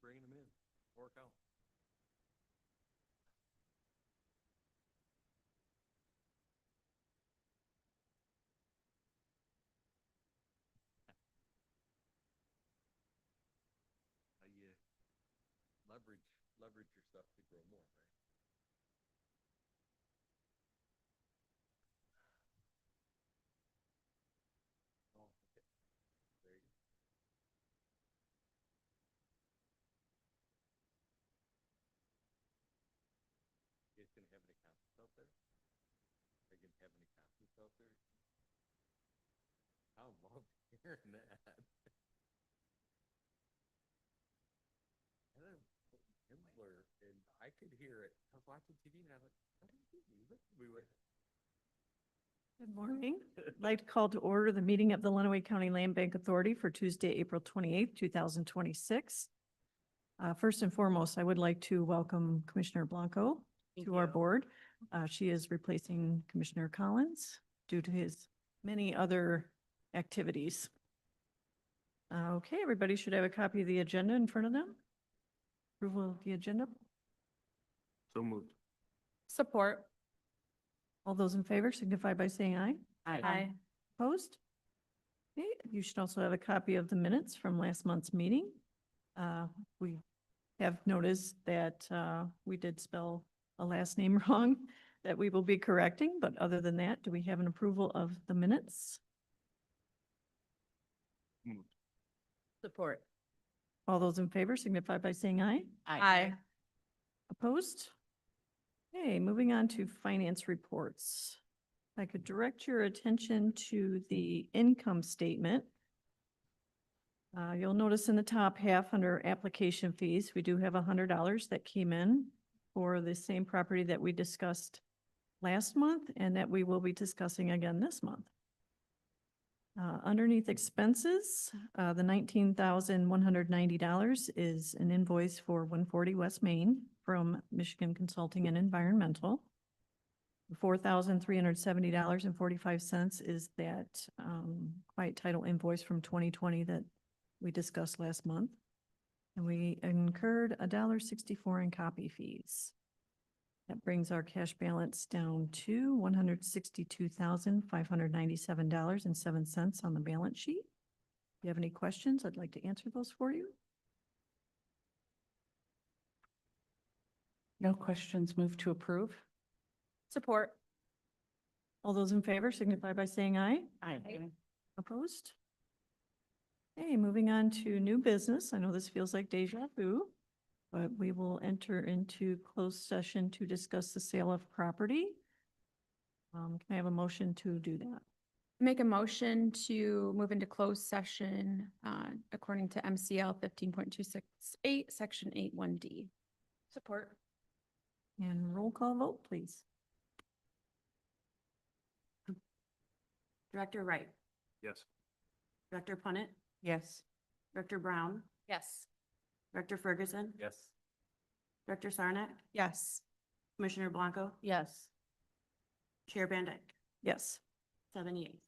bringing them in. More count. You leverage your stuff to grow more, right? Oh, okay. There you go. You guys gonna have any concerts out there? Are you gonna have any concerts out there? I love hearing that. And then Himmler, and I could hear it. I was watching TV and I was like, what is this music? We went. Good morning. I'd like to call to order the meeting of the Lenawee County Land Bank Authority for Tuesday, April 28th, 2026. First and foremost, I would like to welcome Commissioner Blanco to our board. She is replacing Commissioner Collins due to his many other activities. Okay, everybody should have a copy of the agenda in front of them. Approval of the agenda. So moved. Support. All those in favor signify by saying aye. Aye. Opposed? Okay, you should also have a copy of the minutes from last month's meeting. We have noticed that we did spell a last name wrong that we will be correcting, but other than that, do we have an approval of the minutes? Moved. Support. All those in favor signify by saying aye. Aye. Opposed? Okay, moving on to finance reports. If I could direct your attention to the income statement. You'll notice in the top half under application fees, we do have $100 that came in for the same property that we discussed last month and that we will be discussing again this month. Underneath expenses, the $19,190 is an invoice for 140 West Main from Michigan Consulting and Environmental. $4,370.45 is that quiet title invoice from 2020 that we discussed last month. And we incurred $1.64 in copy fees. That brings our cash balance down to $162,597.07 on the balance sheet. If you have any questions, I'd like to answer those for you. No questions. Move to approve. Support. All those in favor signify by saying aye. Aye. Opposed? Okay, moving on to new business. I know this feels like deja vu, but we will enter into closed session to discuss the sale of property. Can I have a motion to do that? Make a motion to move into closed session, according to MCL 15.268, section 8(1)(d). Support. And roll call vote, please. Director Wright, Yes. Director Punnett, Yes. Director Brown, Yes. Director Ferguson, Yes. Director Sarnak, Yes. Commissioner Blanco, Yes. Chair Van Dyke, Yes. 7 yeas.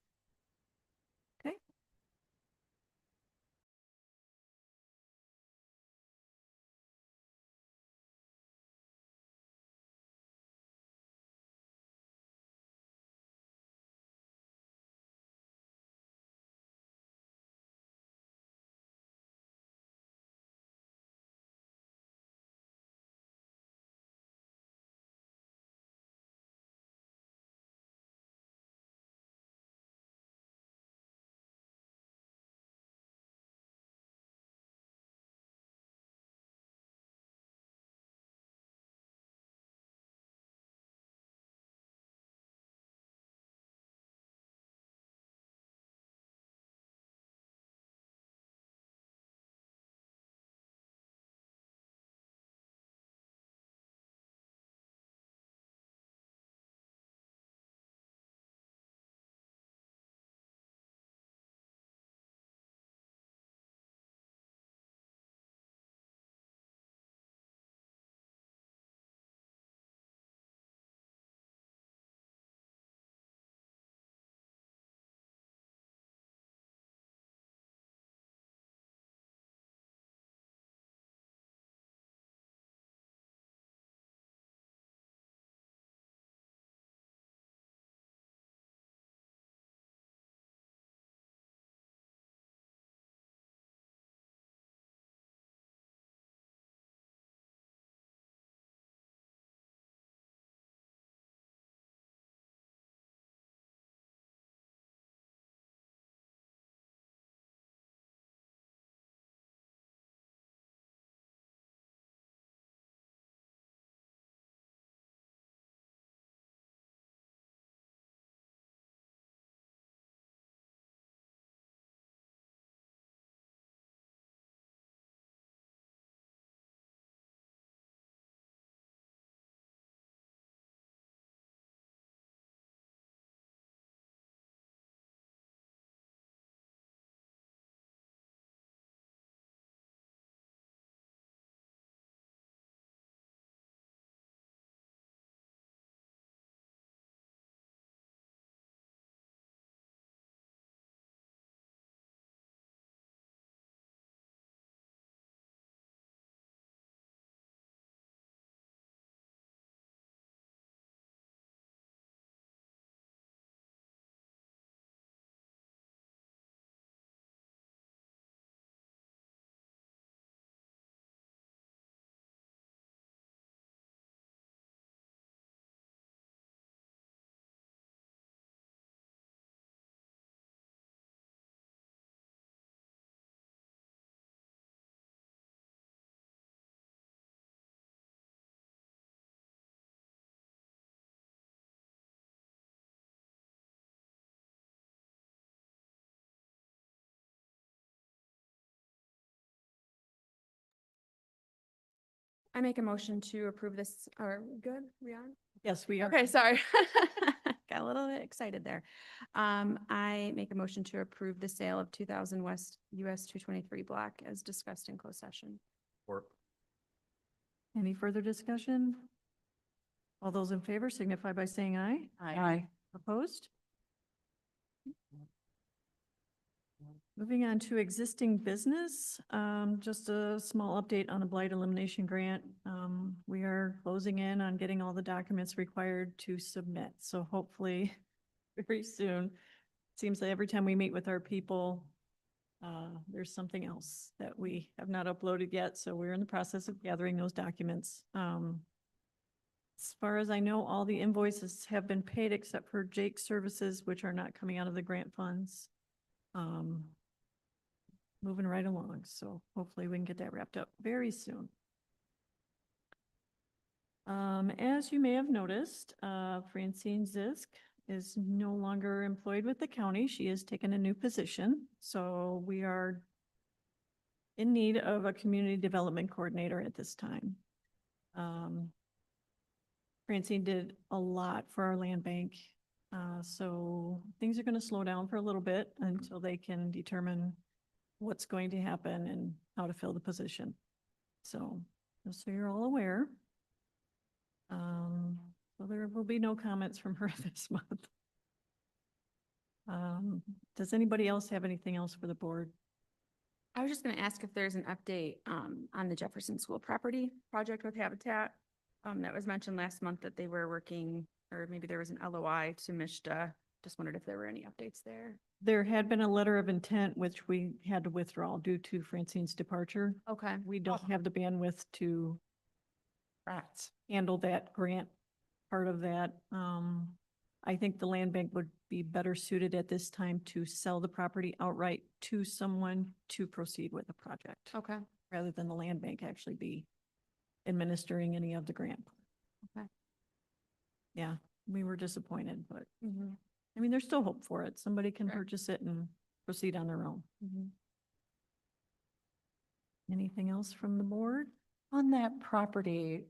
I make a motion to approve this, or good, we on? Yes, we are. Okay, sorry. Got a little bit excited there. I make a motion to approve the sale of 2000 West US 223 block as discussed in closed session. Or Any further discussion? All those in favor signify by saying aye. Aye. Opposed? Moving on to existing business, just a small update on the blight elimination grant. We are closing in on getting all the documents required to submit, so hopefully very soon. Seems that every time we meet with our people, there's something else that we have not uploaded yet, so we're in the process of gathering those documents. As far as I know, all the invoices have been paid except for Jake's services, which are not coming out of the grant funds. Moving right along, so hopefully we can get that wrapped up very soon. As you may have noticed, Francine Zisk is no longer employed with the county. She has taken a new position, so we are in need of a community development coordinator at this time. Francine did a lot for our land bank, so things are going to slow down for a little bit until they can determine what's going to happen and how to fill the position. So, just so you're all aware. So there will be no comments from her this month. Does anybody else have anything else for the board? I was just gonna ask if there's an update on the Jefferson School property project with Habitat. That was mentioned last month that they were working, or maybe there was an LOI to Mishta. Just wondered if there were any updates there. There had been a letter of intent which we had to withdraw due to Francine's departure. Okay. We don't have the bandwidth to Rats. handle that grant part of that. I think the land bank would be better suited at this time to sell the property outright to someone to proceed with the project, Okay. rather than the land bank actually be administering any of the grant. Okay. Yeah, we were disappointed, but Mm-hmm. I mean, there's still hope for it. Somebody can Sure. purchase it and proceed on their own. Mm-hmm. Anything else from the board? On that property,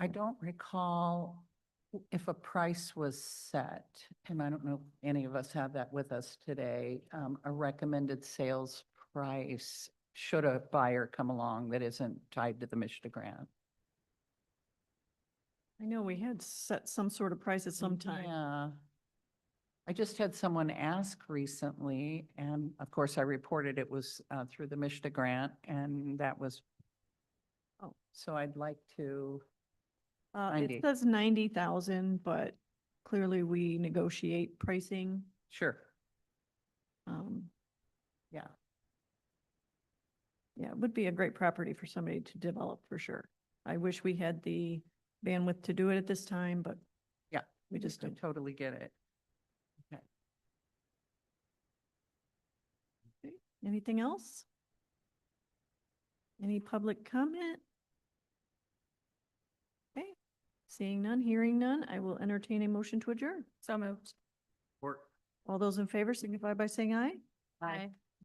I don't recall if a price was set, and I don't know if any of us have that with us today, a recommended sales price should a buyer come along that isn't tied to the Mishta grant. I know we had set some sort of price at some time. Yeah. I just had someone ask recently, and of course I reported it was through the Mishta grant, and that was, Oh. so I'd like to, It 90. says 90,000, but clearly we negotiate pricing. sure, Um, yeah. Yeah, it would be a great property for somebody to develop for sure. I wish we had the bandwidth to do it at this time, but Yeah, we just I don't. totally get it. Anything else? Any public comment? Okay, seeing none, hearing none, I will entertain a motion to adjourn. So moved. or All those in favor signify by saying aye. Aye.